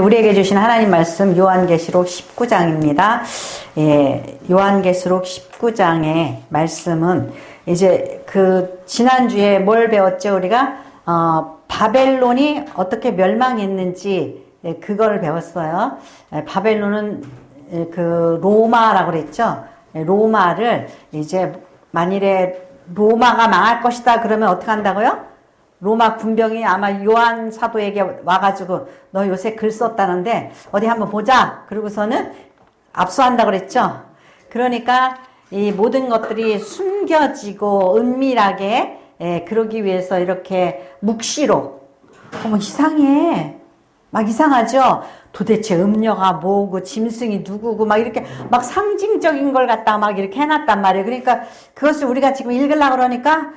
우리에게 주신 하나님 말씀 요한계시록 19장입니다. 예, 요한계시록 19장의 말씀은 이제 지난주에 뭘 배웠죠? 우리가 바벨론이 어떻게 멸망했는지 그걸 배웠어요. 바벨론은 로마라고 그랬죠. 로마를 이제 만일에 로마가 망할 것이다 그러면 어떻게 한다고요? 로마 군병이 아마 요한 사도에게 와가지고 너 요새 글 썼다는데 어디 한번 보자. 그러고서는 압수한다고 그랬죠. 그러니까 이 모든 것들이 숨겨지고 은밀하게 그러기 위해서 이렇게 묵시록. 이상해. 막 이상하죠. 도대체 음녀가 뭐고 짐승이 누구고 막 이렇게 막 상징적인 걸 갖다가 막 이렇게 해놨단 말이에요. 그러니까 그것을 우리가 지금 읽으려고 그러니까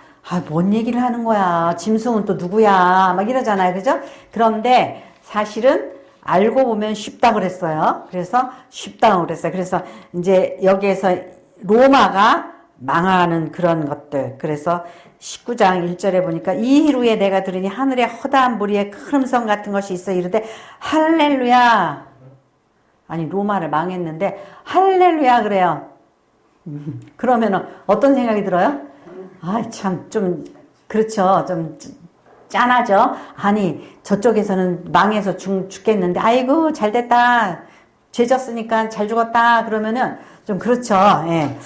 뭔 얘기를 하는 거야. 짐승은 또 누구야. 막 이러잖아요. 그죠? 그런데 사실은 알고 보면 쉽다고 그랬어요. 그래서 쉽다고 그랬어요. 그래서 이제 여기에서 로마가 망하는 그런 것들. 그래서 19장 1절에 보니까 이 후에 내가 들으니 하늘에 허다한 무리의 큰 음성 같은 것이 있어 이르되 할렐루야. 아니 로마를 망했는데 할렐루야 그래요. 그러면은 어떤 생각이 들어요? 참, 좀, 그렇죠. 좀, 짠하죠. 아니, 저쪽에서는 망해서 죽겠는데, 아이고, 잘 됐다. 죄 졌으니까 잘 죽었다. 그러면은, 좀 그렇죠. 예.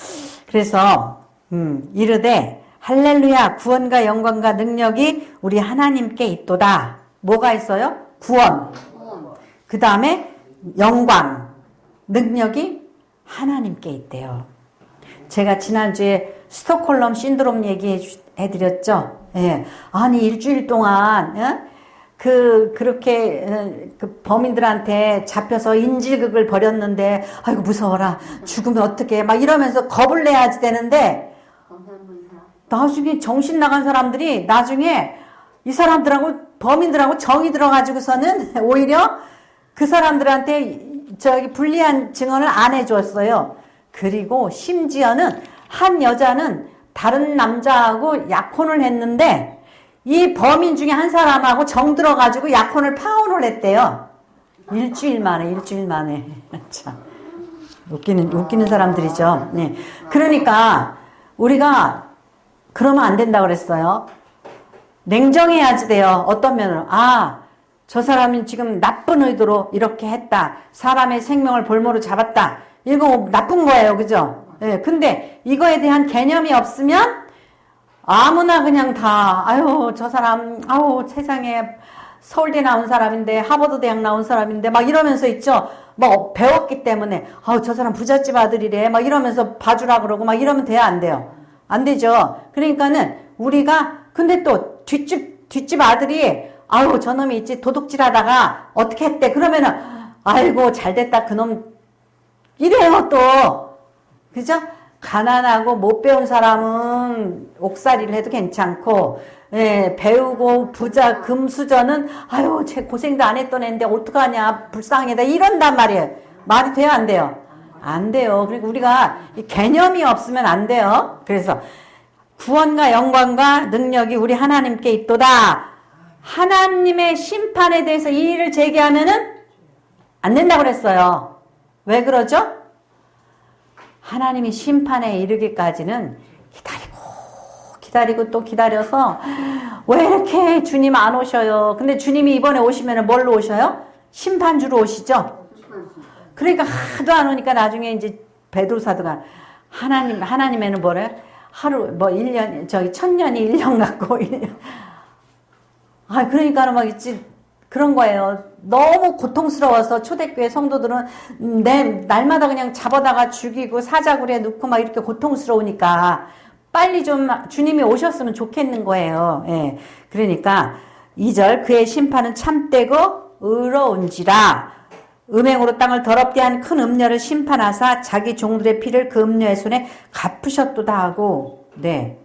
그래서, 이르되, 할렐루야, 구원과 영광과 능력이 우리 하나님께 있도다. 뭐가 있어요? 구원. 그 다음에, 영광, 능력이 하나님께 있대요. 제가 지난주에 스톡홀름 신드롬 얘기해드렸죠. 예. 아니, 일주일 동안, 그렇게, 범인들한테 잡혀서 인질극을 벌였는데, 아이고, 무서워라. 죽으면 어떡해. 막 이러면서 겁을 내야지 되는데, 나중에 정신 나간 사람들이 나중에 이 사람들하고, 범인들하고 정이 들어가지고서는 오히려 그 사람들한테 불리한 증언을 안 해줬어요. 그리고 심지어는 한 여자는 다른 남자하고 약혼을 했는데 이 범인 중에 한 사람하고 정 들어가지고 약혼을 파혼을 했대요. 일주일 만에. 참 웃기는 사람들이죠. 네. 그러니까 우리가 그러면 안 된다고 그랬어요. 냉정해야지 돼요. 어떤 면으로. 저 사람이 지금 나쁜 의도로 이렇게 했다. 사람의 생명을 볼모로 잡았다. 이거 나쁜 거예요. 그죠? 예, 근데 이거에 대한 개념이 없으면 아무나 그냥 다, 저 사람, 세상에 서울대 나온 사람인데, 하버드 대학 나온 사람인데, 막 이러면서 있죠? 뭐, 배웠기 때문에, 저 사람 부잣집 아들이래. 막 이러면서 봐주라 그러고, 막 이러면 돼요? 안 돼요? 안 되죠? 그러니까는 우리가, 근데 또 뒷집 아들이, 저놈이 있지, 도둑질 하다가 어떻게 했대? 그러면은, 아이고, 잘 됐다. 그놈, 이래요, 또. 그죠? 가난하고 못 배운 사람은 옥살이를 해도 괜찮고, 예, 배우고 부자 금수저는, 쟤 고생도 안 했던 애인데 어떡하냐, 불쌍하다, 이런단 말이에요. 말이 돼요, 안 돼요? 안 돼요. 그리고 우리가 개념이 없으면 안 돼요. 그래서, 구원과 영광과 능력이 우리 하나님께 있도다. 하나님의 심판에 대해서 이의를 제기하면은 안 된다고 그랬어요. 왜 그러죠? 하나님이 심판에 이르기까지는 기다리고 또 기다려서 왜 이렇게 주님 안 오셔요? 근데 주님이 이번에 오시면 뭘로 오셔요? 심판주로 오시죠? 그러니까 하도 안 오니까 나중에 이제 베드로 사도가 하나님에는 뭐래? 하루, 1년, 1000년이 1년 같고, 1년. 그러니까는 막 있지. 그런 거예요. 너무 고통스러워서 초대교회 성도들은 날마다 그냥 잡아다가 죽이고 사자굴에 넣고 막 이렇게 고통스러우니까 빨리 좀 주님이 오셨으면 좋겠는 거예요. 예. 그러니까 2절 그의 심판은 참되고 의로운지라 음행으로 땅을 더럽게 한 큰 음녀를 심판하사 자기 종들의 피를 그 음녀의 손에 갚으셨도다 하고 네.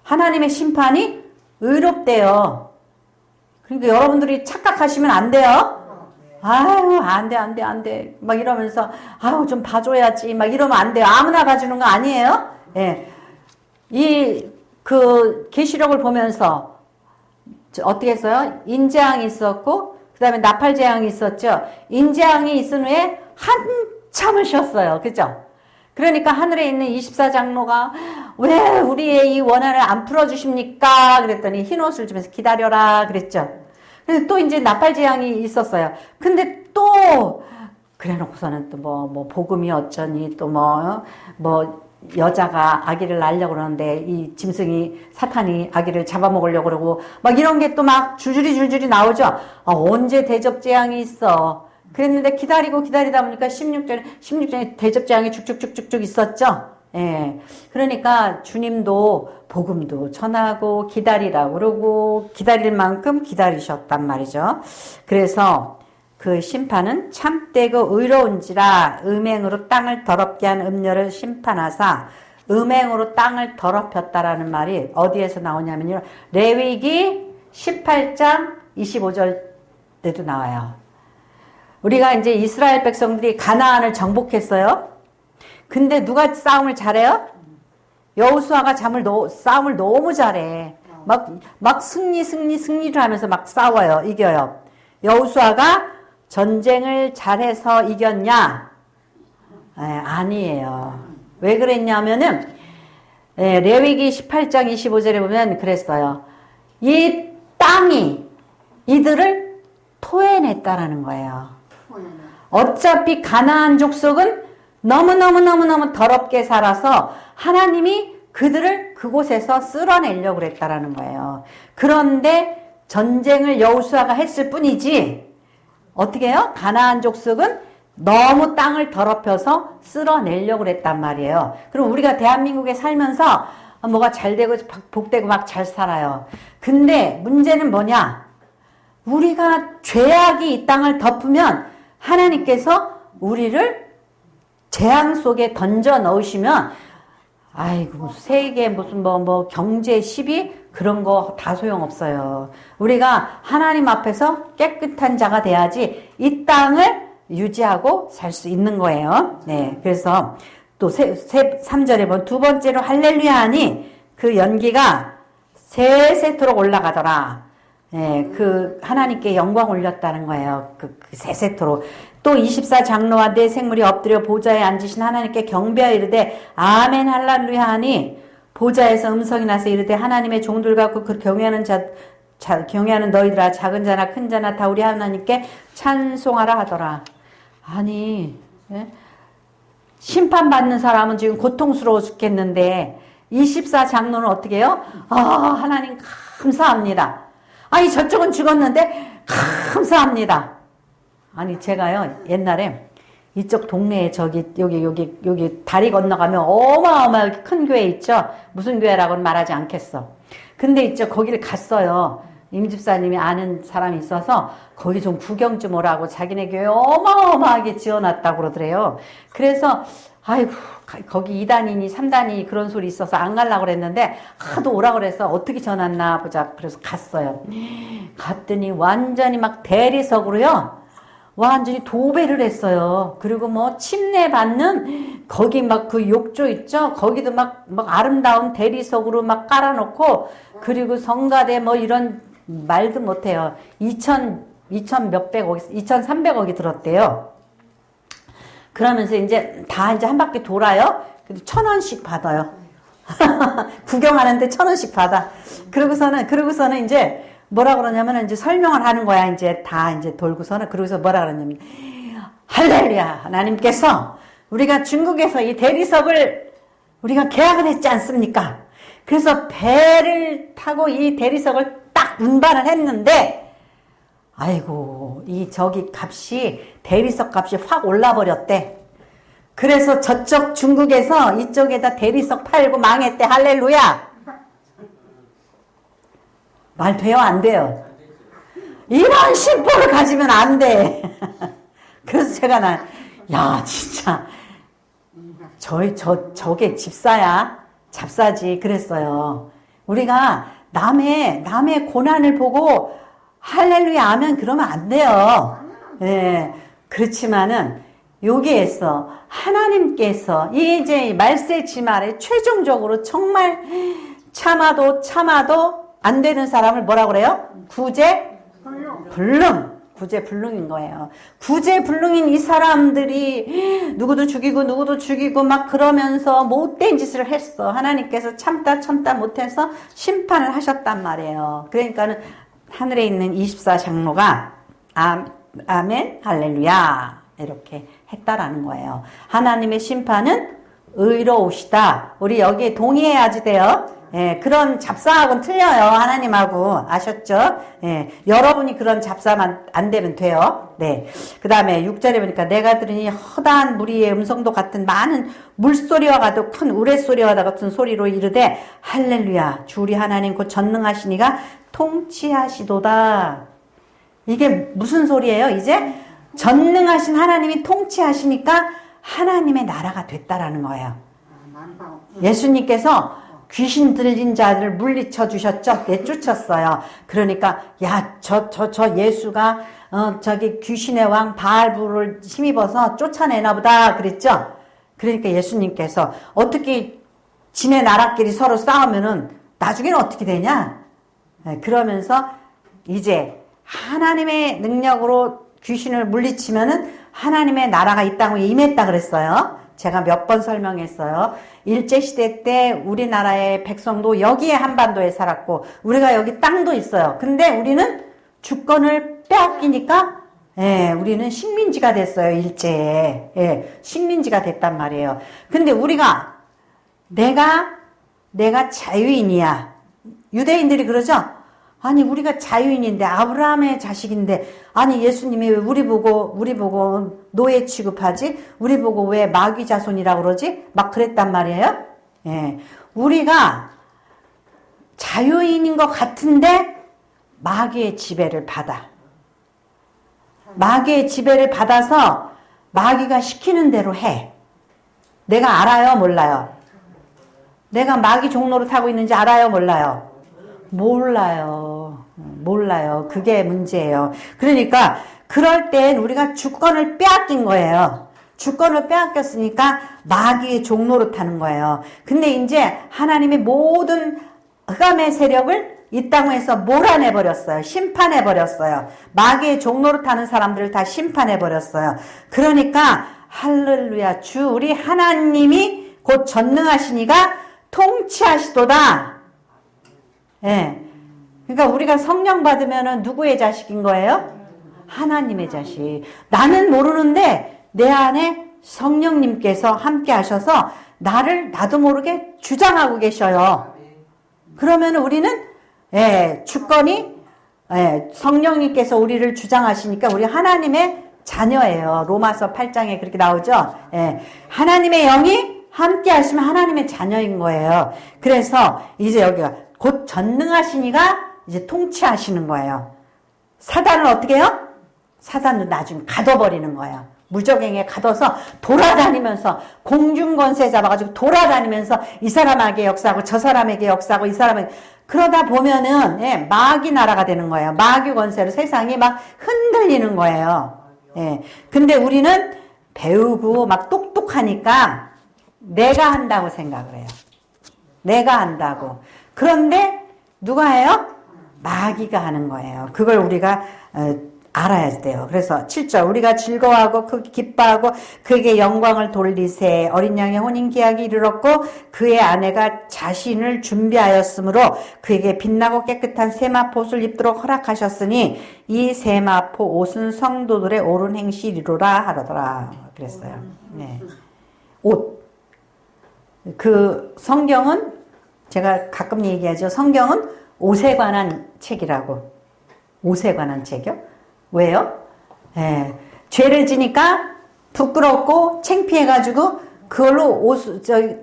하나님의 심판이 의롭대요. 그러니까 여러분들이 착각하시면 안 돼요. 안 돼. 막 이러면서, 좀 봐줘야지. 막 이러면 안 돼요. 아무나 봐주는 거 아니에요. 예. 계시록을 보면서, 어떻게 했어요? 인재왕이 있었고, 그 다음에 나팔재앙이 있었죠. 인재앙이 있은 후에 한참을 쉬었어요. 그죠? 그러니까 하늘에 있는 24장로가 왜 우리의 이 원한을 안 풀어주십니까? 그랬더니 흰 옷을 주면서 기다려라 그랬죠. 그래서 또 이제 나팔재앙이 있었어요. 근데 또 그래 놓고서는 또 뭐 복음이 어쩌니 또 뭐 여자가 아기를 낳으려고 그러는데 이 짐승이 사탄이 아기를 잡아먹으려고 그러고 막 이런 게 또 막 줄줄이 나오죠. 언제 대접재앙이 있어. 그랬는데 기다리다 보니까 16전에 대접재앙이 쭉쭉쭉쭉 있었죠. 예. 그러니까 주님도 복음도 전하고 기다리라고 그러고 기다릴 만큼 기다리셨단 말이죠. 그래서 그 심판은 참되고 의로운지라 음행으로 땅을 더럽게 한 음녀를 심판하사 음행으로 땅을 더럽혔다라는 말이 어디에서 나오냐면요. 레위기 18장 25절 때도 나와요. 우리가 이제 이스라엘 백성들이 가나안을 정복했어요. 근데 누가 싸움을 잘해요? 여호수아가 싸움을 너무 잘해. 막 승리를 하면서 막 싸워요. 이겨요. 여호수아가 전쟁을 잘해서 이겼냐? 아니에요. 왜 그랬냐면은 레위기 18장 25절에 보면 그랬어요. 이 땅이 이들을 토해냈다라는 거예요. 어차피 가나안 족속은 너무너무 더럽게 살아서 하나님이 그들을 그곳에서 쓸어내려고 그랬다라는 거예요. 그런데 전쟁을 여호수아가 했을 뿐이지 어떻게 해요? 가나안 족속은 너무 땅을 더럽혀서 쓸어내려고 그랬단 말이에요. 그럼 우리가 대한민국에 살면서 뭐가 잘 되고 복되고 막 잘 살아요. 근데 문제는 뭐냐? 우리가 죄악이 이 땅을 덮으면 하나님께서 우리를 재앙 속에 던져 넣으시면 아이고 세계 무슨 뭐 경제 시비 그런 거 다 소용없어요. 우리가 하나님 앞에서 깨끗한 자가 돼야지 이 땅을 유지하고 살 수 있는 거예요. 네, 그래서 또 3절에 보면 두 번째로 할렐루야 하니 그 연기가 세세토록 올라가더라. 네, 그 하나님께 영광 올렸다는 거예요. 그 세세토록. 또 24장로와 네 생물이 엎드려 보좌에 앉으신 하나님께 경배하여 이르되 아멘 할렐루야 하니 보좌에서 음성이 나서 이르되 하나님의 종들 갖고 그 경외하는 너희들아 작은 자나 큰 자나 다 우리 하나님께 찬송하라 하더라. 아니 심판받는 사람은 지금 고통스러워 죽겠는데 24장로는 어떻게 해요? 하나님 감사합니다. 아니 저쪽은 죽었는데 감사합니다. 아니 제가요 옛날에 이쪽 동네에 여기 다리 건너가면 어마어마하게 큰 교회 있죠. 무슨 교회라고는 말하지 않겠어. 근데 있죠 거기를 갔어요. 임집사님이 아는 사람이 있어서 거기 좀 구경 좀 오라고 자기네 교회 어마어마하게 지어놨다고 그러더래요. 그래서 아이고 거기 2단이니 3단이니 그런 소리 있어서 안 가려고 그랬는데 하도 오라고 그래서 어떻게 지어놨나 보자 그래서 갔어요. 갔더니 완전히 막 대리석으로요. 완전히 도배를 했어요. 그리고 뭐 침례 받는 거기 막 그 욕조 있죠? 거기도 막 아름다운 대리석으로 막 깔아놓고 그리고 성가대 뭐 이런 말도 못해요. 2,300억이 들었대요. 그러면서 이제 한 바퀴 돌아요. 그래도 1,000원씩 받아요. 구경하는데 1,000원씩 받아. 그러고서는 이제 뭐라 그러냐면 이제 설명을 하는 거야. 이제 다 이제 돌고서는 그러고서 뭐라 그러냐면 할렐루야 하나님께서 우리가 중국에서 이 대리석을 우리가 계약을 했지 않습니까? 그래서 배를 타고 이 대리석을 딱 운반을 했는데 아이고 저기 값이 대리석 값이 확 올라버렸대. 그래서 저쪽 중국에서 이쪽에다 대리석 팔고 망했대. 할렐루야. 말 돼요? 안 돼요? 이런 심보를 가지면 안 돼. 그래서 제가 야, 진짜, 저게 집사야? 잡사지. 그랬어요. 우리가 남의 고난을 보고 할렐루야 하면 그러면 안 돼요. 예. 그렇지만은, 여기에서 하나님께서 이제 말세지 말에 최종적으로 정말 참아도 안 되는 사람을 뭐라 그래요? 구제? 불능. 구제불능인 거예요. 구제불능인 이 사람들이 누구도 죽이고 막 그러면서 못된 짓을 했어. 하나님께서 참다 못해서 심판을 하셨단 말이에요. 그러니까는 하늘에 있는 24장로가 아멘 할렐루야 이렇게 했다라는 거예요. 하나님의 심판은 의로우시다. 우리 여기에 동의해야지 돼요. 예, 그런 잡사하고는 틀려요. 하나님하고. 아셨죠? 예, 여러분이 그런 잡사만 안 되면 돼요. 네. 그 다음에 6절에 보니까 내가 들으니 허다한 무리의 음성도 같은 많은 물소리와 같은 큰 우레소리와 같은 소리로 이르되 할렐루야 주 우리 하나님 곧 전능하시니가 통치하시도다. 이게 무슨 소리예요? 이제 전능하신 하나님이 통치하시니까 하나님의 나라가 됐다라는 거예요. 예수님께서 귀신 들린 자들을 물리쳐 주셨죠? 내쫓았어요. 그러니까 저 예수가 저기 귀신의 왕 바알부를 힘입어서 쫓아내나 보다 그랬죠? 그러니까 예수님께서 어떻게 지네 나라끼리 서로 싸우면은 나중에는 어떻게 되냐? 그러면서 이제 하나님의 능력으로 귀신을 물리치면은 하나님의 나라가 이 땅에 임했다 그랬어요. 제가 몇 번 설명했어요. 일제시대 때 우리나라의 백성도 여기에 한반도에 살았고 우리가 여기 땅도 있어요. 근데 우리는 주권을 빼앗기니까 우리는 식민지가 됐어요. 일제에. 식민지가 됐단 말이에요. 근데 우리가 내가 자유인이야. 유대인들이 그러죠? 아니 우리가 자유인인데 아브라함의 자식인데 아니 예수님이 왜 우리 보고 노예 취급하지? 우리 보고 왜 마귀 자손이라고 그러지? 막 그랬단 말이에요. 예. 우리가 자유인인 것 같은데 마귀의 지배를 받아. 마귀의 지배를 받아서 마귀가 시키는 대로 해. 내가 알아요? 몰라요? 내가 마귀 종로를 타고 있는지 알아요? 몰라요? 몰라요. 그게 문제예요. 그러니까 그럴 땐 우리가 주권을 빼앗긴 거예요. 주권을 빼앗겼으니까 마귀의 종로로 타는 거예요. 근데 이제 하나님이 모든 흑암의 세력을 이 땅에서 몰아내버렸어요. 심판해버렸어요. 마귀의 종로로 타는 사람들을 다 심판해버렸어요. 그러니까 할렐루야 주 우리 하나님이 곧 전능하시니가 통치하시도다. 예. 그러니까 우리가 성령 받으면은 누구의 자식인 거예요? 하나님의 자식. 나는 모르는데 내 안에 성령님께서 함께 하셔서 나도 모르게 주장하고 계셔요. 그러면 우리는 주권이 성령님께서 우리를 주장하시니까 우리 하나님의 자녀예요. 로마서 8장에 그렇게 나오죠. 하나님의 영이 함께 하시면 하나님의 자녀인 거예요. 그래서 이제 여기가 곧 전능하시니가 이제 통치하시는 거예요. 사단을 어떻게 해요? 사단을 나중에 가둬버리는 거예요. 무적행에 가둬서 돌아다니면서 공중권세 잡아가지고 돌아다니면서 이 사람에게 역사하고 저 사람에게 역사하고 이 사람에게 그러다 보면은 마귀 나라가 되는 거예요. 마귀 권세로 세상이 막 흔들리는 거예요. 근데 우리는 배우고 막 똑똑하니까 내가 한다고 생각을 해요. 내가 한다고. 그런데 누가 해요? 마귀가 하는 거예요. 그걸 우리가 알아야 돼요. 그래서 7절 우리가 즐거워하고 기뻐하고 그에게 영광을 돌리세. 어린 양의 혼인계약이 이르렀고 그의 아내가 자신을 준비하였으므로 그에게 빛나고 깨끗한 세마포 옷을 입도록 허락하셨으니 이 세마포 옷은 성도들의 옳은 행실이로라 하더라 그랬어요. 옷. 그 성경은 제가 가끔 얘기하죠. 성경은 옷에 관한 책이라고. 옷에 관한 책이요? 왜요? 죄를 지니까 부끄럽고 창피해가지고 그걸로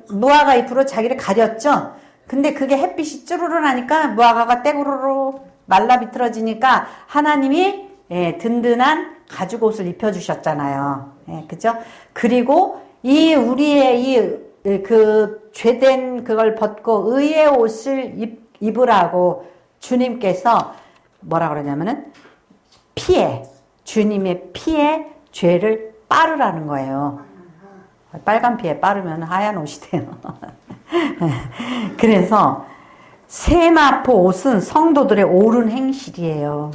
무화과 잎으로 자기를 가렸죠. 근데 그게 햇빛이 쭈루루 나니까 무화과가 떼구르르 말라 비틀어지니까 하나님이 든든한 가죽 옷을 입혀주셨잖아요. 그죠? 그리고 우리의 그 죄된 그걸 벗고 의의 옷을 입으라고 주님께서 뭐라 그러냐면은 주님의 피에 죄를 빠르라는 거예요. 빨간 피에 빠르면 하얀 옷이 돼요. 그래서 세마포 옷은 성도들의 옳은 행실이에요.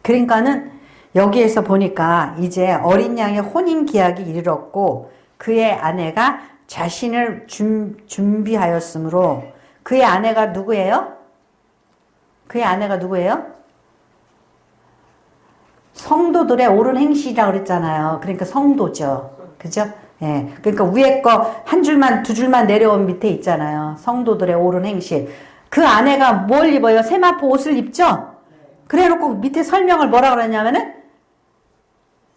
그러니까는 여기에서 보니까 이제 어린 양의 혼인 기약이 이르렀고 그의 아내가 자신을 준비하였으므로 그의 아내가 누구예요? 그의 아내가 누구예요? 성도들의 옳은 행실이라고 그랬잖아요. 그러니까 성도죠. 그죠? 예. 그러니까 위에 거 한 줄만 두 줄만 내려온 밑에 있잖아요. 성도들의 옳은 행실. 그 아내가 뭘 입어요? 세마포 옷을 입죠? 그래 놓고 밑에 설명을 뭐라 그러냐면은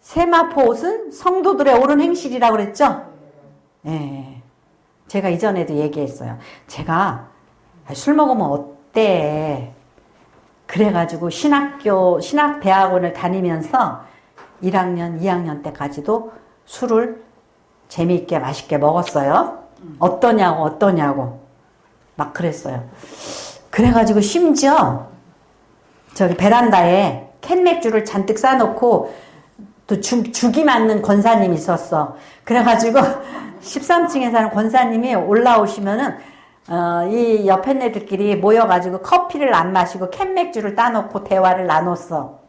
세마포 옷은 성도들의 옳은 행실이라고 그랬죠? 예. 제가 이전에도 얘기했어요. 제가 술 먹으면 어때? 그래가지고 신학대학원을 다니면서 1학년, 2학년 때까지도 술을 재미있게 맛있게 먹었어요. 어떠냐고. 막 그랬어요. 그래가지고 심지어 저기 베란다에 캔맥주를 잔뜩 싸놓고 또 죽이 맞는 권사님이 있었어. 그래가지고 13층에 사는 권사님이 올라오시면은 이 옆에 애들끼리 모여가지고 커피를 안 마시고 캔맥주를 따놓고 대화를 나눴어.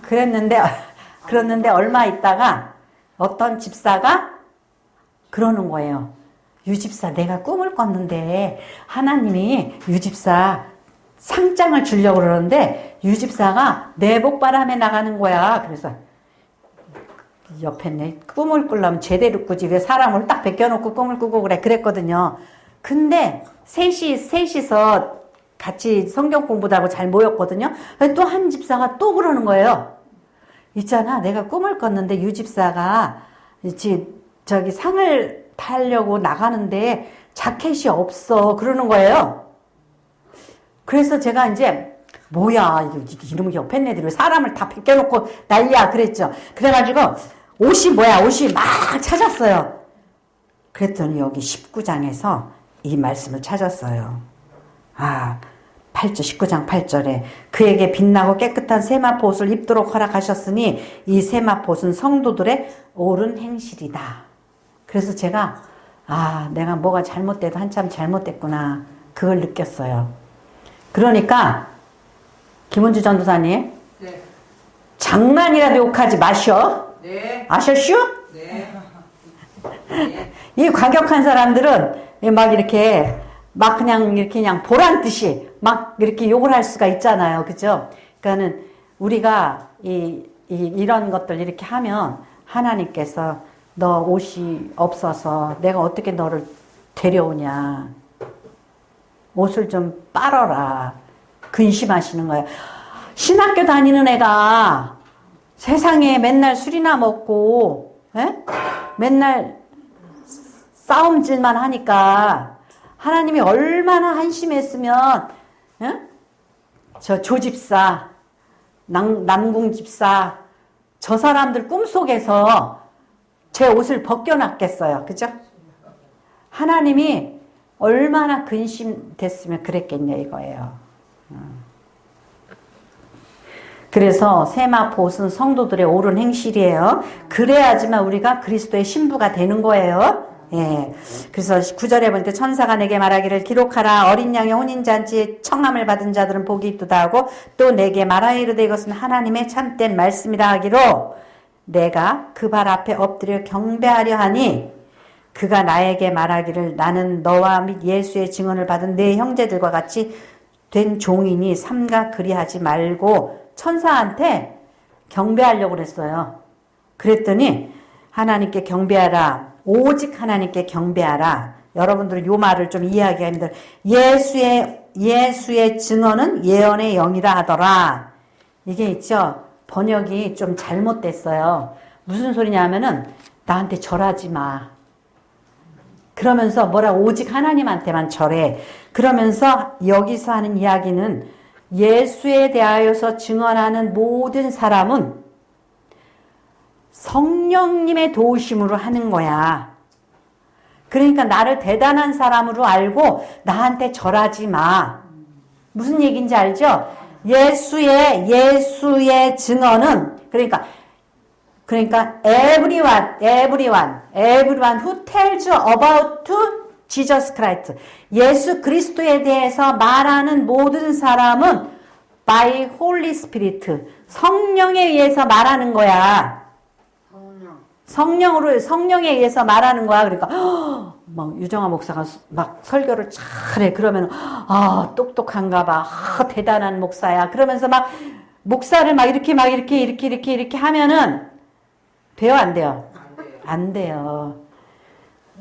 그랬는데 얼마 있다가 어떤 집사가 그러는 거예요. 유집사 내가 꿈을 꿨는데 하나님이 유집사 상장을 주려고 그러는데 유집사가 내복바람에 나가는 거야. 그래서 옆에 내 꿈을 꾸려면 제대로 꾸지 왜 사람을 딱 베껴놓고 꿈을 꾸고 그랬거든요. 근데 셋이서 같이 성경 공부도 하고 잘 모였거든요. 또 한 집사가 또 그러는 거예요. 있잖아 내가 꿈을 꿨는데 유집사가 저기 상을 타려고 나가는데 자켓이 없어 그러는 거예요. 그래서 제가 이제 뭐야 이놈의 옆에 애들이 왜 사람을 다 베껴놓고 난리야 그랬죠. 그래가지고 옷이 막 찾았어요. 그랬더니 여기 19장에서 이 말씀을 찾았어요. 19장 8절에 그에게 빛나고 깨끗한 세마포 옷을 입도록 허락하셨으니 이 세마포 옷은 성도들의 옳은 행실이다. 그래서 제가 내가 뭐가 잘못돼도 한참 잘못됐구나 그걸 느꼈어요. 그러니까 김은주 전도사님 네. 장난이라도 욕하지 마셔. 네. 아셨슈? 네. 이 과격한 사람들은 막 이렇게 막 그냥 보란 듯이 막 이렇게 욕을 할 수가 있잖아요. 그죠? 그러니까는 우리가 이런 것들 이렇게 하면 하나님께서 너 옷이 없어서 내가 어떻게 너를 데려오냐. 옷을 좀 빨아라. 근심하시는 거예요. 신학교 다니는 애가 세상에 맨날 술이나 먹고 맨날 싸움질만 하니까 하나님이 얼마나 한심했으면 저 조집사, 남궁집사 저 사람들 꿈속에서 제 옷을 벗겨놨겠어요. 그죠? 하나님이 얼마나 근심됐으면 그랬겠냐 이거예요. 그래서 세마포 옷은 성도들의 옳은 행실이에요. 그래야지만 우리가 그리스도의 신부가 되는 거예요. 예. 그래서 9절에 보니까 천사가 내게 말하기를 기록하라. 어린 양의 혼인잔치에 청함을 받은 자들은 복이 있도다 하고 또 내게 말하기로되 이것은 하나님의 참된 말씀이라 하기로 내가 그 발 앞에 엎드려 경배하려 하니 그가 나에게 말하기를 나는 너와 및 예수의 증언을 받은 네 형제들과 같이 된 종이니 삼가 그리하지 말고 천사한테 경배하려고 그랬어요. 그랬더니 하나님께 경배하라. 오직 하나님께 경배하라. 여러분들은 이 말을 좀 이해하기가 힘들어요. 예수의 증언은 예언의 영이라 하더라. 이게 있죠. 번역이 좀 잘못됐어요. 무슨 소리냐면은 나한테 절하지 마. 그러면서 뭐라 오직 하나님한테만 절해. 그러면서 여기서 하는 이야기는 예수에 대하여서 증언하는 모든 사람은 성령님의 도우심으로 하는 거야. 그러니까 나를 대단한 사람으로 알고 나한테 절하지 마. 무슨 얘기인지 알죠? 예수의 증언은 그러니까 everyone who tells you about Jesus Christ. 예수 그리스도에 대해서 말하는 모든 사람은 by Holy Spirit, 성령에 의해서 말하는 거야. 성령에 의해서 말하는 거야. 그러니까 막 유정아 목사가 막 설교를 잘해. 그러면 똑똑한가 봐. 대단한 목사야. 그러면서 막 목사를 막 이렇게 하면은 돼요, 안 돼요? 안 돼요.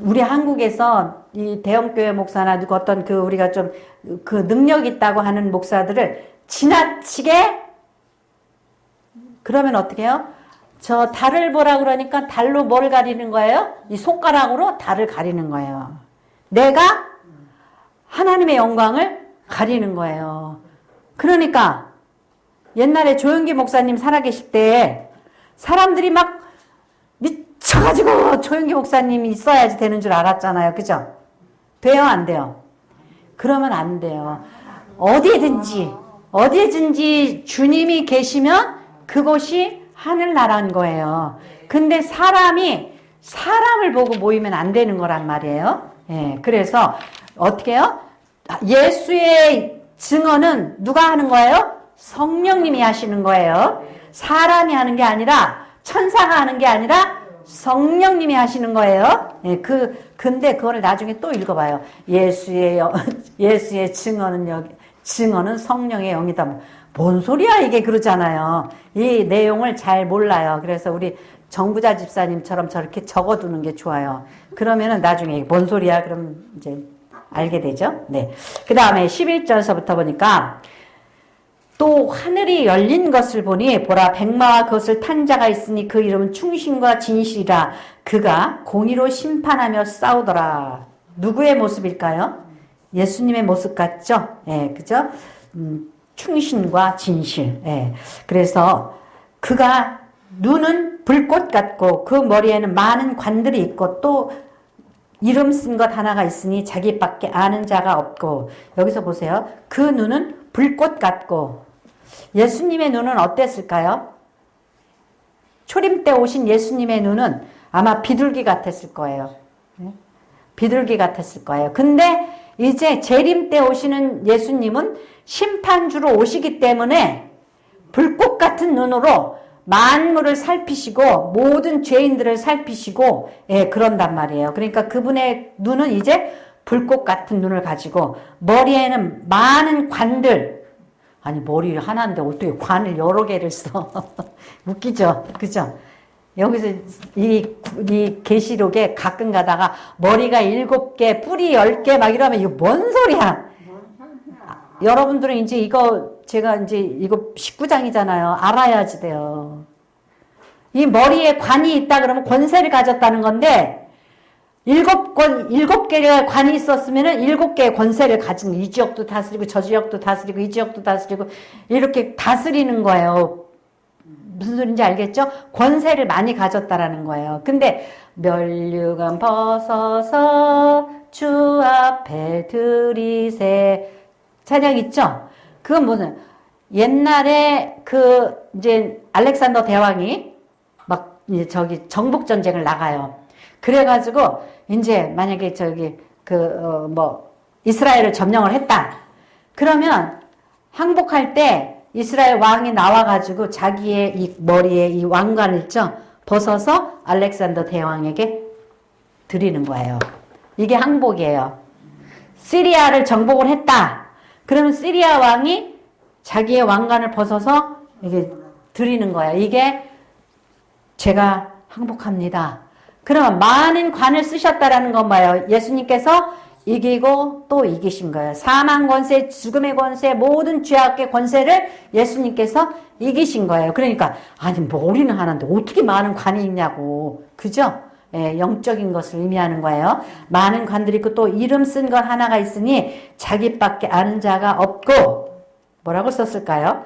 우리 한국에서 이 대형교회 목사나 누구 어떤 우리가 좀 그 능력 있다고 하는 목사들을 지나치게 그러면 어떻게 해요? 저 달을 보라 그러니까 달로 뭘 가리는 거예요? 이 손가락으로 달을 가리는 거예요. 내가 하나님의 영광을 가리는 거예요. 그러니까 옛날에 조영기 목사님 살아계실 때 사람들이 막 미쳐가지고 조영기 목사님이 있어야지 되는 줄 알았잖아요. 그죠? 돼요? 안 돼요? 그러면 안 돼요. 어디든지 주님이 계시면 그곳이 하늘나라인 거예요. 근데 사람을 보고 모이면 안 되는 거란 말이에요. 예, 그래서 어떻게 해요? 예수의 증언은 누가 하는 거예요? 성령님이 하시는 거예요. 사람이 하는 게 아니라 천사가 하는 게 아니라 성령님이 하시는 거예요. 예, 근데 그거를 나중에 또 읽어봐요. 예수의 증언은 성령의 영이다. 뭔 소리야 이게 그러잖아요. 이 내용을 잘 몰라요. 그래서 우리 정부자 집사님처럼 저렇게 적어두는 게 좋아요. 그러면은 나중에 뭔 소리야 그럼 이제 알게 되죠. 네. 그 다음에 11절서부터 보니까 또 하늘이 열린 것을 보니 보라 백마와 그것을 탄 자가 있으니 그 이름은 충신과 진실이라. 그가 공의로 심판하며 싸우더라. 누구의 모습일까요? 예수님의 모습 같죠? 예, 그죠? 충신과 진실. 예. 그래서 그가 눈은 불꽃 같고 그 머리에는 많은 관들이 있고 또 이름 쓴 것 하나가 있으니 자기밖에 아는 자가 없고. 여기서 보세요. 그 눈은 불꽃 같고. 예수님의 눈은 어땠을까요? 초림 때 오신 예수님의 눈은 아마 비둘기 같았을 거예요. 비둘기 같았을 거예요. 근데 이제 재림 때 오시는 예수님은 심판주로 오시기 때문에 불꽃 같은 눈으로 만물을 살피시고 모든 죄인들을 살피시고 그런단 말이에요. 그러니까 그분의 눈은 이제 불꽃 같은 눈을 가지고 머리에는 많은 관들. 아니 머리 하나인데 어떻게 관을 여러 개를 써. 웃기죠? 그죠? 여기서 이 계시록에 가끔 가다가 머리가 7개, 뿔이 10개 막 이러면 이거 뭔 소리야? 여러분들은 이제 제가 이제 이거 19장이잖아요. 알아야지 돼요. 이 머리에 관이 있다 그러면 권세를 가졌다는 건데 7개의 관이 있었으면은 7개의 권세를 가진 이 지역도 다스리고 저 지역도 다스리고 이 지역도 다스리고 이렇게 다스리는 거예요. 무슨 소리인지 알겠죠? 권세를 많이 가졌다라는 거예요. 근데 면류관 벗어서 주 앞에 들이세 찬양 있죠? 그건 무슨 옛날에 이제 알렉산더 대왕이 막 이제 정복 전쟁을 나가요. 그래가지고 이제 만약에 이스라엘을 점령을 했다. 그러면 항복할 때 이스라엘 왕이 나와가지고 자기의 이 머리에 이 왕관을 있죠? 벗어서 알렉산더 대왕에게 드리는 거예요. 이게 항복이에요. 시리아를 정복을 했다. 그러면 시리아 왕이 자기의 왕관을 벗어서 이게 드리는 거예요. 이게 제가 항복합니다. 그러면 많은 관을 쓰셨다라는 건 뭐예요? 예수님께서 이기고 또 이기신 거예요. 사망 권세, 죽음의 권세, 모든 죄악의 권세를 예수님께서 이기신 거예요. 그러니까 아니 머리는 하나인데 어떻게 많은 관이 있냐고. 그죠? 예, 영적인 것을 의미하는 거예요. 많은 관들이 있고 또 이름 쓴 것 하나가 있으니 자기밖에 아는 자가 없고. 뭐라고 썼을까요?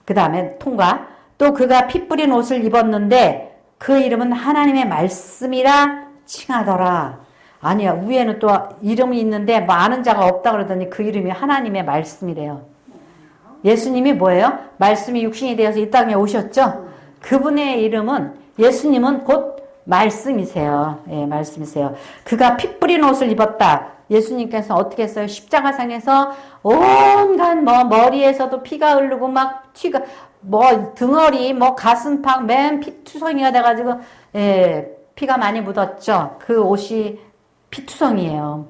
그 다음에 통과. 또 그가 피 뿌린 옷을 입었는데 그 이름은 하나님의 말씀이라 칭하더라. 아니야. 위에는 또 이름이 있는데 뭐 아는 자가 없다 그러더니 그 이름이 하나님의 말씀이래요. 예수님이 뭐예요? 말씀이 육신이 되어서 이 땅에 오셨죠? 그분의 이름은 예수님은 곧 말씀이세요. 예, 말씀이세요. 그가 피 뿌린 옷을 입었다. 예수님께서 어떻게 했어요? 십자가상에서 온갖 머리에서도 피가 흐르고 막 튀가 등허리 가슴팍 맨 피투성이가 돼가지고 예, 피가 많이 묻었죠. 그 옷이 피투성이에요.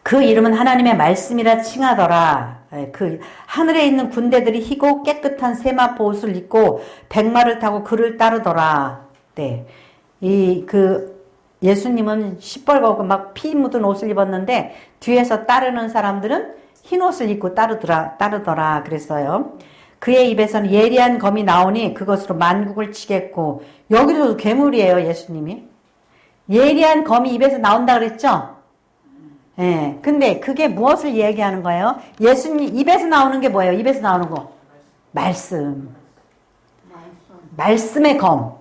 그 이름은 하나님의 말씀이라 칭하더라. 그 하늘에 있는 군대들이 희고 깨끗한 세마포 옷을 입고 백마를 타고 그를 따르더라. 네, 예수님은 시뻘겋고 막 피 묻은 옷을 입었는데 뒤에서 따르는 사람들은 흰 옷을 입고 따르더라 그랬어요. 그의 입에서는 예리한 검이 나오니 그것으로 만국을 치겠고, 여기도 괴물이에요. 예수님이 예리한 검이 입에서 나온다 그랬죠. 예, 근데 그게 무엇을 얘기하는 거예요? 예수님 입에서 나오는 게 뭐예요? 입에서 나오는 거 말씀. 말씀의 검.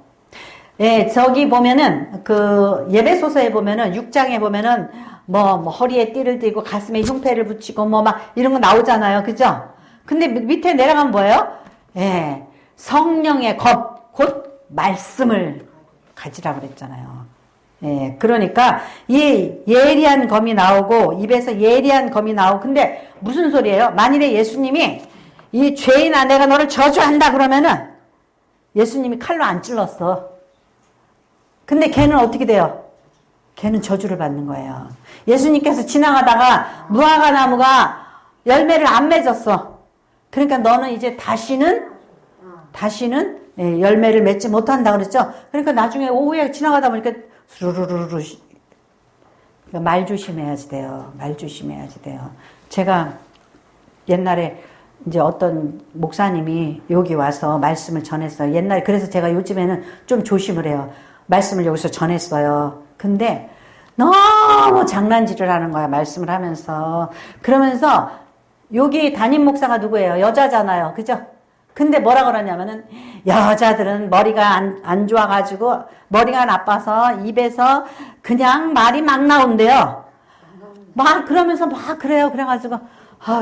예, 저기 보면은 그 예배소서에 보면은 6장에 보면은 허리에 띠를 띠고 가슴에 흉패를 붙이고 막 이런 거 나오잖아요. 그죠? 근데 밑에 내려가면 뭐예요? 예. 성령의 검, 곧 말씀을 가지라 그랬잖아요. 예. 그러니까 이 예리한 검이 나오고 입에서 예리한 검이 나오고, 근데 무슨 소리예요? 만일에 예수님이 이 죄인아 내가 너를 저주한다 그러면은 예수님이 칼로 안 찔렀어. 근데 걔는 어떻게 돼요? 걔는 저주를 받는 거예요. 예수님께서 지나가다가 무화과 나무가 열매를 안 맺었어. 그러니까 너는 이제 다시는 열매를 맺지 못한다 그랬죠. 그러니까 나중에 오후에 지나가다 보니까 수루루루루 말 조심해야지 돼요. 말 조심해야지 돼요. 제가 옛날에 이제 어떤 목사님이 여기 와서 말씀을 전했어요. 옛날에 그래서 제가 요즘에는 좀 조심을 해요. 말씀을 여기서 전했어요. 근데 너무 장난질을 하는 거야. 말씀을 하면서. 그러면서 여기 담임 목사가 누구예요? 여자잖아요. 그죠? 근데 뭐라 그러냐면은 여자들은 머리가 안 좋아가지고 머리가 나빠서 입에서 그냥 말이 막 나온대요. 막 그러면서 막 그래요. 그래가지고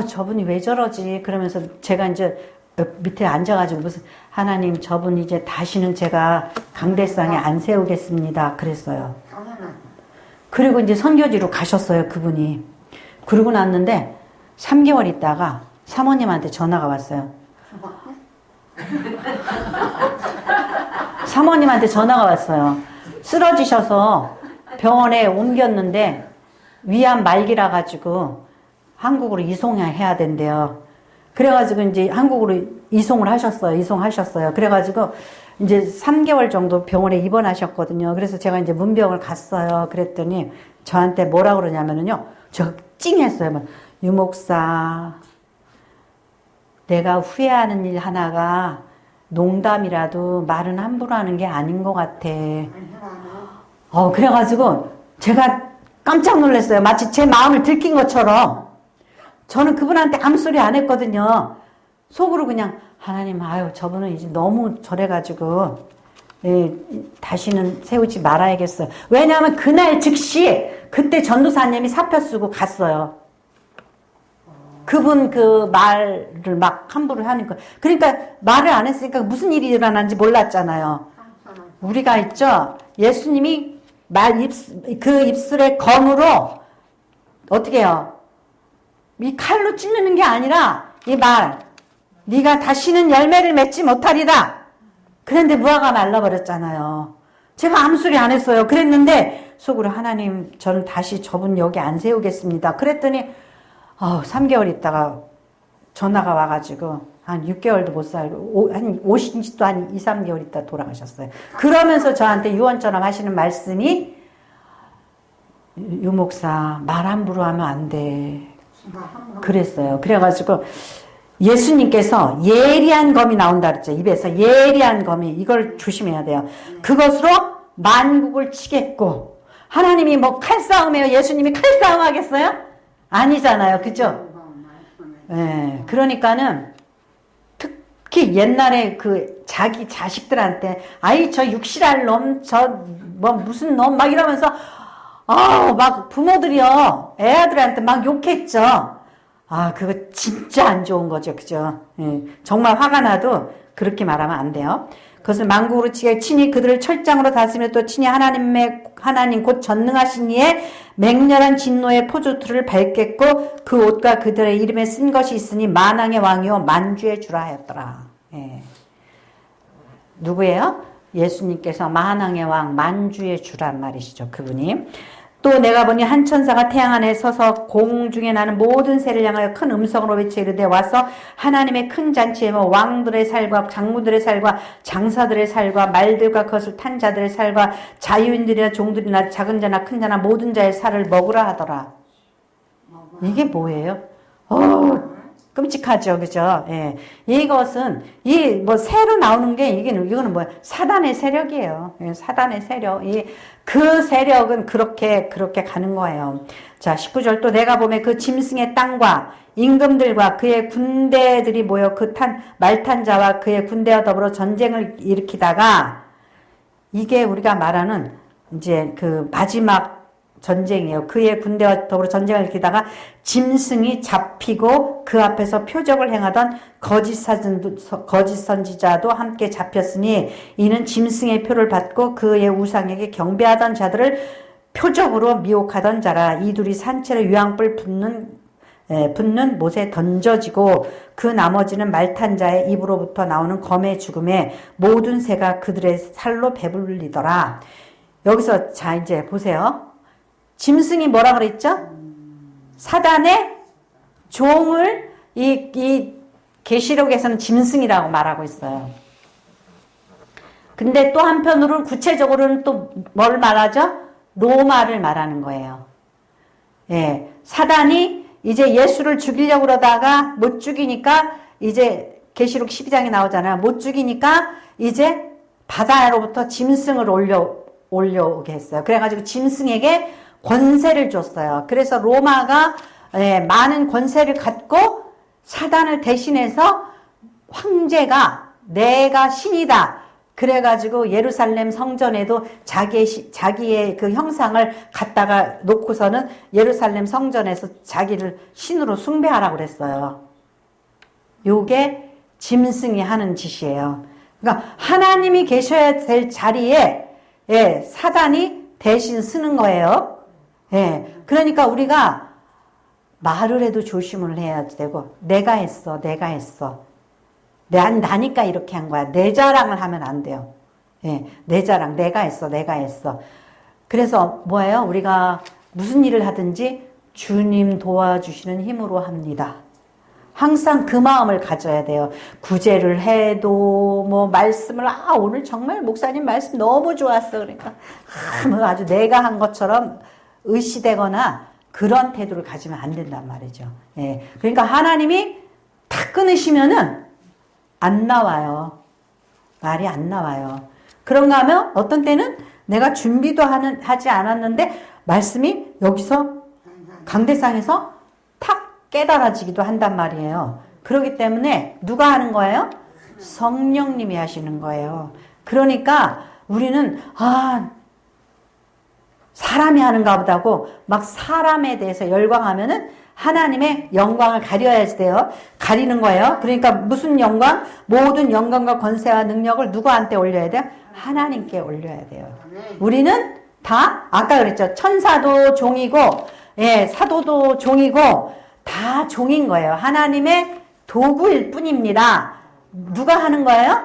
저분이 왜 저러지? 그러면서 제가 이제 밑에 앉아가지고 무슨 하나님 저분 이제 다시는 제가 강대상에 안 세우겠습니다. 그랬어요. 그리고 이제 선교지로 가셨어요. 그분이. 그러고 났는데 3개월 있다가 사모님한테 전화가 왔어요. 사모님한테 전화가 왔어요. 쓰러지셔서 병원에 옮겼는데 위암 말기라 가지고 한국으로 이송해야 된대요. 그래가지고 이제 한국으로 이송하셨어요. 그래가지고 이제 3개월 정도 병원에 입원하셨거든요. 그래서 제가 이제 문병을 갔어요. 그랬더니 저한테 뭐라 그러냐면요. 저 찡했어요. 유목사, 내가 후회하는 일 하나가 농담이라도 말은 함부로 하는 게 아닌 것 같아. 그래가지고 제가 깜짝 놀랐어요. 마치 제 마음을 들킨 것처럼. 저는 그분한테 아무 소리 안 했거든요. 속으로 그냥 하나님 저분은 이제 너무 저래가지고 다시는 세우지 말아야겠어요. 왜냐하면 그날 즉시 그때 전도사님이 사표 쓰고 갔어요. 그분 그 말을 막 함부로 하니까. 그러니까 말을 안 했으니까 무슨 일이 일어났는지 몰랐잖아요. 우리가 있죠. 예수님이 그 입술의 검으로 어떻게 해요? 이 칼로 찌르는 게 아니라 이 말, 네가 다시는 열매를 맺지 못하리라. 그런데 무화과 말라버렸잖아요. 제가 아무 소리 안 했어요. 그랬는데 속으로 하나님 저는 다시 저분 여기 안 세우겠습니다. 그랬더니 3개월 있다가 전화가 와가지고 한 6개월도 못 살고 한 오신 지도 한 2, 3개월 있다 돌아가셨어요. 그러면서 저한테 유언처럼 하시는 말씀이 유목사 말 함부로 하면 안 돼. 그랬어요. 그래가지고 예수님께서 예리한 검이 나온다 그랬죠. 입에서 예리한 검이, 이걸 조심해야 돼요. 그것으로 만국을 치겠고. 하나님이 칼싸움이에요? 예수님이 칼싸움 하겠어요? 아니잖아요. 그죠? 네, 그러니까는 특히 옛날에 자기 자식들한테 저 육실할 놈, 무슨 놈 막 이러면서 막 부모들이요 애아들한테 막 욕했죠. 그거 진짜 안 좋은 거죠. 그죠? 예, 정말 화가 나도 그렇게 말하면 안 돼요. 그것을 만국으로 치게 친히 그들을 철장으로 다스리며 또 친히 하나님 곧 전능하신 이의 맹렬한 진노의 포도틀을 밟겠고 그 옷과 그들의 이름에 쓴 것이 있으니 만왕의 왕이요 만주의 주라 하였더라. 예. 누구예요? 예수님께서 만왕의 왕 만주의 주란 말이시죠. 그분이. 또 내가 보니 한 천사가 태양 안에 서서 공중에 나는 모든 새를 향하여 큰 음성으로 외쳐 이르되 와서 하나님의 큰 잔치에 왕들의 살과 장무들의 살과 장사들의 살과 말들과 그것을 탄 자들의 살과 자유인들이나 종들이나 작은 자나 큰 자나 모든 자의 살을 먹으라 하더라. 이게 뭐예요? 끔찍하죠, 그죠? 예. 이것은, 새로 나오는 게, 이거는 뭐야? 사단의 세력이에요. 예, 사단의 세력. 그 세력은 그렇게 가는 거예요. 자, 19절 또 내가 보면 그 짐승의 땅과 임금들과 그의 군대들이 모여 말탄 자와 그의 군대와 더불어 전쟁을 일으키다가, 이게 우리가 말하는 이제 그 마지막 전쟁이에요. 그의 군대와 더불어 전쟁을 일으키다가 짐승이 잡히고 그 앞에서 표적을 행하던 거짓 선지자도 함께 잡혔으니 이는 짐승의 표를 받고 그의 우상에게 경배하던 자들을 표적으로 미혹하던 자라. 이 둘이 산채로 유황불 붙는 못에 던져지고 그 나머지는 말탄 자의 입으로부터 나오는 검의 죽음에 모든 새가 그들의 살로 배불리더라. 여기서 자 이제 보세요. 짐승이 뭐라 그랬죠? 사단의 종을 이 계시록에서는 짐승이라고 말하고 있어요. 근데 또 한편으로는 구체적으로는 또 뭘 말하죠? 로마를 말하는 거예요. 예, 사단이 이제 예수를 죽이려고 그러다가 못 죽이니까 이제 계시록 12장에 나오잖아요. 못 죽이니까 이제 바다로부터 짐승을 올려오게 했어요. 그래가지고 짐승에게 권세를 줬어요. 그래서 로마가 많은 권세를 갖고 사단을 대신해서 황제가 내가 신이다. 그래가지고 예루살렘 성전에도 자기의 그 형상을 갖다가 놓고서는 예루살렘 성전에서 자기를 신으로 숭배하라고 그랬어요. 요게 짐승이 하는 짓이에요. 그러니까 하나님이 계셔야 될 자리에 사단이 대신 쓰는 거예요. 예, 그러니까 우리가 말을 해도 조심을 해야 되고 내가 했어. 나니까 이렇게 한 거야. 내 자랑을 하면 안 돼요. 예, 내 자랑 내가 했어. 그래서 뭐예요? 우리가 무슨 일을 하든지 주님 도와주시는 힘으로 합니다. 항상 그 마음을 가져야 돼요. 구제를 해도 말씀을 오늘 정말 목사님 말씀 너무 좋았어. 그러니까 아주 내가 한 것처럼 의시되거나 그런 태도를 가지면 안 된단 말이죠. 예. 그러니까 하나님이 탁 끊으시면은 안 나와요. 말이 안 나와요. 그런가 하면 어떤 때는 내가 준비도 하지 않았는데 말씀이 여기서 강대상에서 탁 깨달아지기도 한단 말이에요. 그렇기 때문에 누가 하는 거예요? 성령님이 하시는 거예요. 그러니까 우리는 사람이 하는가 보다고 막 사람에 대해서 열광하면은 하나님의 영광을 가려야 돼요. 가리는 거예요. 그러니까 무슨 영광? 모든 영광과 권세와 능력을 누구한테 올려야 돼요? 하나님께 올려야 돼요. 우리는 다 아까 그랬죠. 천사도 종이고 사도도 종이고 다 종인 거예요. 하나님의 도구일 뿐입니다. 누가 하는 거예요?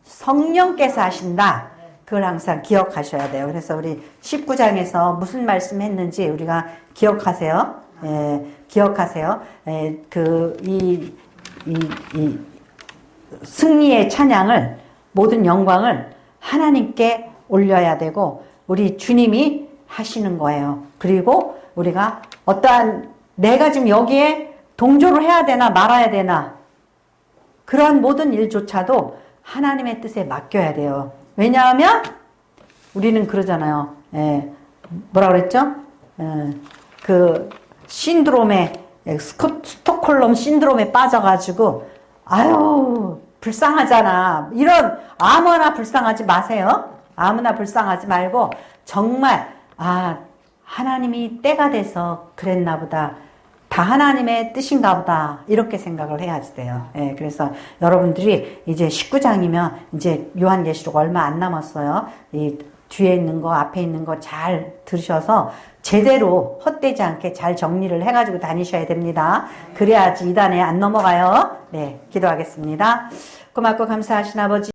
성령께서 하신다. 그걸 항상 기억하셔야 돼요. 그래서 우리 19장에서 무슨 말씀 했는지 우리가 기억하세요. 기억하세요. 승리의 찬양을, 모든 영광을 하나님께 올려야 되고, 우리 주님이 하시는 거예요. 그리고 우리가 내가 지금 여기에 동조를 해야 되나 말아야 되나, 그런 모든 일조차도 하나님의 뜻에 맡겨야 돼요. 왜냐하면 우리는 그러잖아요. 뭐라 그랬죠? 스톡홀름 신드롬에 빠져가지고 불쌍하잖아. 이런 아무나 불쌍하지 마세요. 아무나 불쌍하지 말고 정말 하나님이 때가 돼서 그랬나 보다. 다 하나님의 뜻인가 보다 이렇게 생각을 해야 돼요. 예, 그래서 여러분들이 이제 19장이면 이제 요한계시록 얼마 안 남았어요. 이 뒤에 있는 거 앞에 있는 거 잘 들으셔서 제대로 헛되지 않게 잘 정리를 해가지고 다니셔야 됩니다. 그래야지 이단에 안 넘어가요. 네, 기도하겠습니다. 고맙고 감사하신 아버지